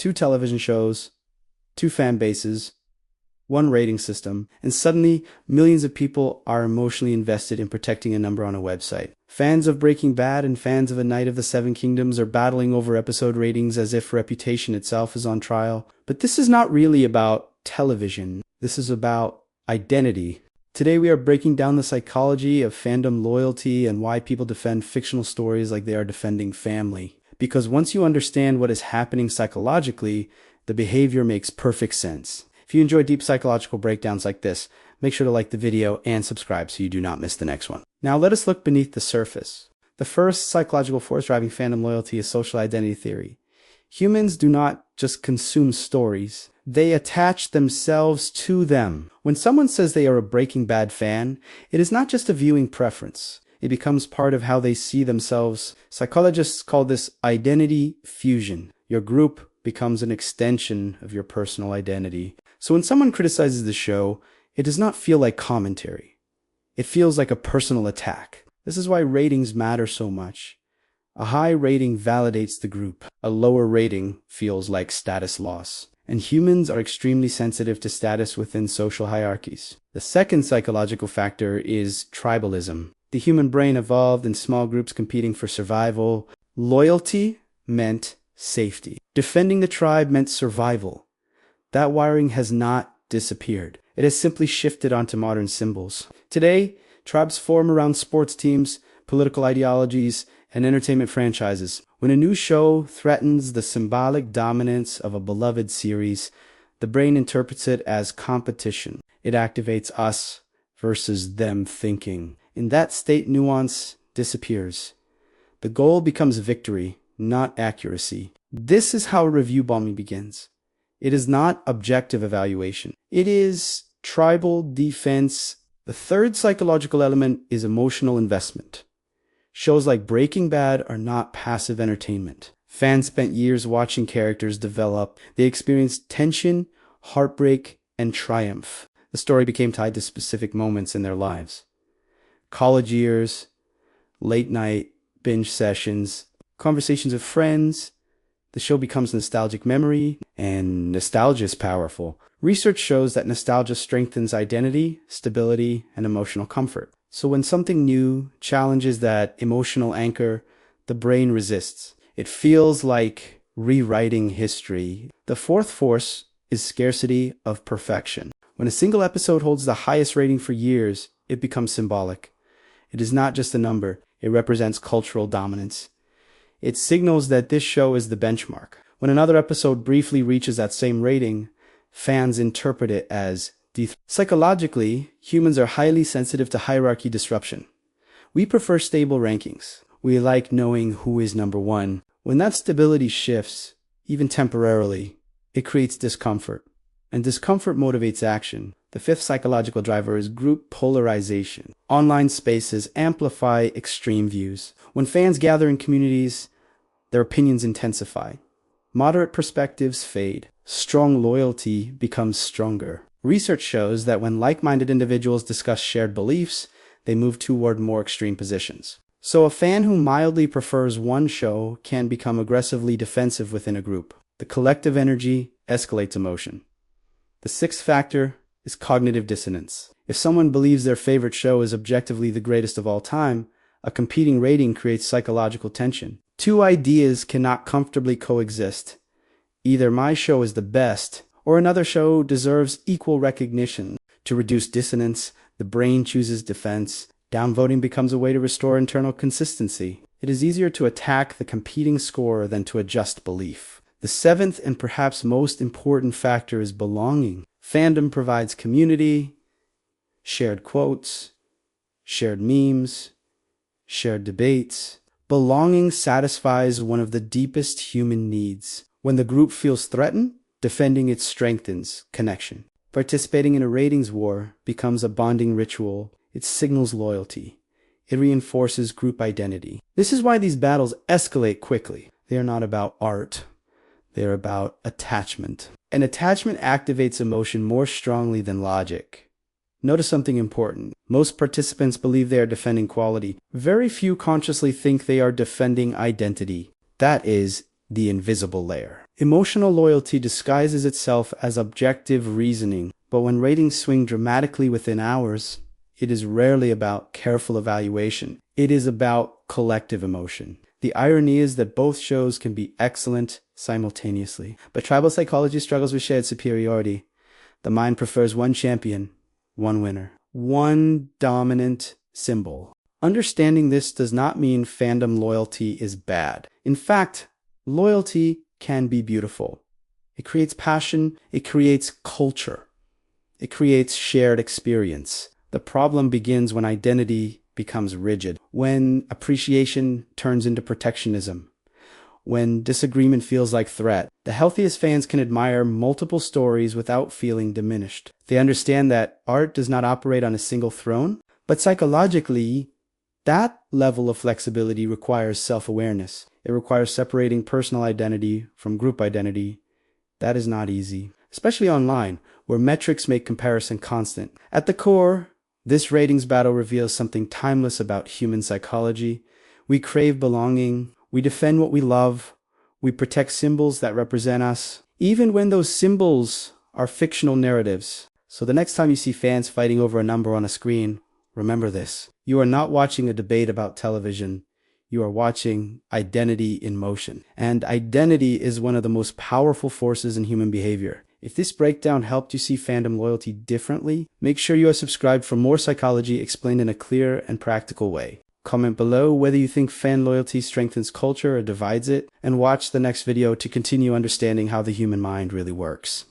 2 television shows, 2 fan bases, 1 rating system, and suddenly millions of people are emotionally invested in protecting a number on a website. Fans of Breaking Bad and fans of A Night of the Seven Kingdoms are battling over episode ratings as if reputation itself is on trial. But this is not really about television. This is about identity. Today we are breaking down the psychology of fandom loyalty and why people defend fictional stories like they are defending family. Because once you understand what is happening psychologically, the behavior makes perfect sense. If you enjoy deep psychological breakdowns like this, make sure to like the video and subscribe so you do not miss the next one. Now let us look beneath the surface. The first psychological force driving fandom loyalty is social identity theory. Humans do not just consume stories, they attach themselves to them. When someone says they are a Breaking Bad fan, it is not just a viewing preference. It becomes part of how they see themselves. Psychologists call this identity fusion. Your group becomes an extension of your personal identity. So when someone criticizes the show, it does not feel like commentary. It feels like a personal attack. This is why ratings matter so much. A high rating validates the group. A lower rating feels like status loss. And humans are extremely sensitive to status within social hierarchies. The second psychological factor is tribalism. The human brain evolved in small groups competing for survival. Loyalty meant safety. Defending the tribe meant survival. That wiring has not disappeared. It has simply shifted onto modern symbols. Today, tribes form around sports teams, political ideologies, and entertainment franchises. When a new show threatens the symbolic dominance of a beloved series, the brain interprets it as competition. It activates us versus them thinking. In that state, nuance disappears. The goal becomes victory, not accuracy. This is how review bombing begins. It is not objective evaluation. It is tribal defense. The third psychological element is emotional investment. Shows like Breaking Bad are not passive entertainment. Fans spent years watching characters develop. They experienced tension, heartbreak, and triumph. The story became tied to specific moments in their lives. College years, late night, binge sessions, conversations with friends. The show becomes nostalgic memory, and nostalgia is powerful. Research shows that nostalgia strengthens identity, stability, and emotional comfort. So when something new challenges that emotional anchor, the brain resists. It feels like rewriting history. The fourth force is scarcity of perfection. When a single episode holds the highest rating for years, it becomes symbolic. It is not just a number. It represents cultural dominance. It signals that this show is the benchmark. When another episode briefly reaches that same rating, fans interpret it as Psychologically, humans are highly sensitive to hierarchy disruption. We prefer stable rankings. We like knowing who is number one. When that stability shifts, even temporarily, it creates discomfort. And discomfort motivates action. The fifth psychological driver is group polarization. Online spaces amplify extreme views. When fans gather in communities, their opinions intensify. Moderate perspectives fade. Strong loyalty becomes stronger. Research shows that when like-minded individuals discuss shared beliefs, they move toward more extreme positions. So a fan who mildly prefers one show can become aggressively defensive within a group. The collective energy escalates emotion. The sixth factor is cognitive dissonance. If someone believes their favorite show is objectively the greatest of all time, a competing rating creates psychological tension. Two ideas cannot comfortably coexist. Either my show is the best, or another show deserves equal recognition. To reduce dissonance, the brain chooses defense. Downvoting becomes a way to restore internal consistency. It is easier to attack the competing score than to adjust belief. The seventh and perhaps most important factor is belonging. Fandom provides community, shared quotes, shared memes, shared debates. Belonging satisfies one of the deepest human needs. When the group feels threatened, defending it strengthens connection. Participating in a ratings war becomes a bonding ritual. It signals loyalty. It reinforces group identity. This is why these battles escalate quickly. They are not about art. They are about attachment. And attachment activates emotion more strongly than logic. Notice something important. Most participants believe they are defending quality. Very few consciously think they are defending identity. That is the invisible layer. Emotional loyalty disguises itself as objective reasoning, but when ratings swing dramatically within hours, it is rarely about careful evaluation. It is about collective emotion. The irony is that both shows can be excellent simultaneously, but tribal psychology struggles with shared superiority. The mind prefers one champion, one winner, one dominant symbol. Understanding this does not mean fandom loyalty is bad. In fact, loyalty can be beautiful. It creates passion, it creates culture, it creates shared experience. The problem begins when identity becomes rigid, when appreciation turns into protectionism, when disagreement feels like threat. The healthiest fans can admire multiple stories without feeling diminished. They understand that art does not operate on a single throne, but psychologically, that level of flexibility requires self-awareness. It requires separating personal identity from group identity. That is not easy, especially online, where metrics make comparison constant. At the core, this ratings battle reveals something timeless about human psychology. We crave belonging. We defend what we love. We protect symbols that represent us, even when those symbols are fictional narratives. So the next time you see fans fighting over a number on a screen, remember this. You are not watching a debate about television. You are watching identity in motion. And identity is one of the most powerful forces in human behavior. If this breakdown helped you see fandom loyalty differently, make sure you are subscribed for more psychology explained in a clear and practical way. Comment below whether you think fan loyalty strengthens culture or divides it, and watch the next video to continue understanding how the human mind really works.